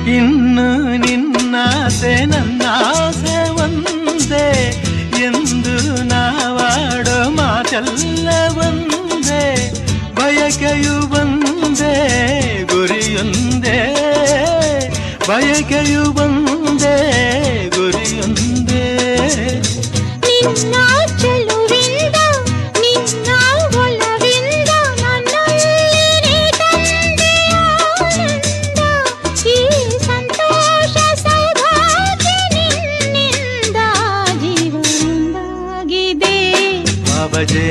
ಇನ್ನು ನಿನ್ನಾಸೆ ನನ್ನಾಸೆ ಒಂದೇ ಎಂದು ನಾವಾಡೋ ಮಾತೆಲ್ಲ ಒಂದೇ, ಬಯಕೆಯು ಒಂದೇ ಗುರಿಯೊಂದೇ, ಬಯಕೆಯು ಒಂದೇ ಗುರಿಯೊಂದೇ. ನಿನ್ನ ಚೆಲುವಿಂದ ನಿನ್ನ ಒಲವಿಂದ ನನ್ನಲ್ಲಿ ತಂದೆ ಆನಂದ, ಈ ಸಂತೋಷ ಸೌಭಾಗ್ಯ ನಿನ್ನಿಂದ ಜೀವನದಾಗಿದೆ. ಬಾಬಜೆ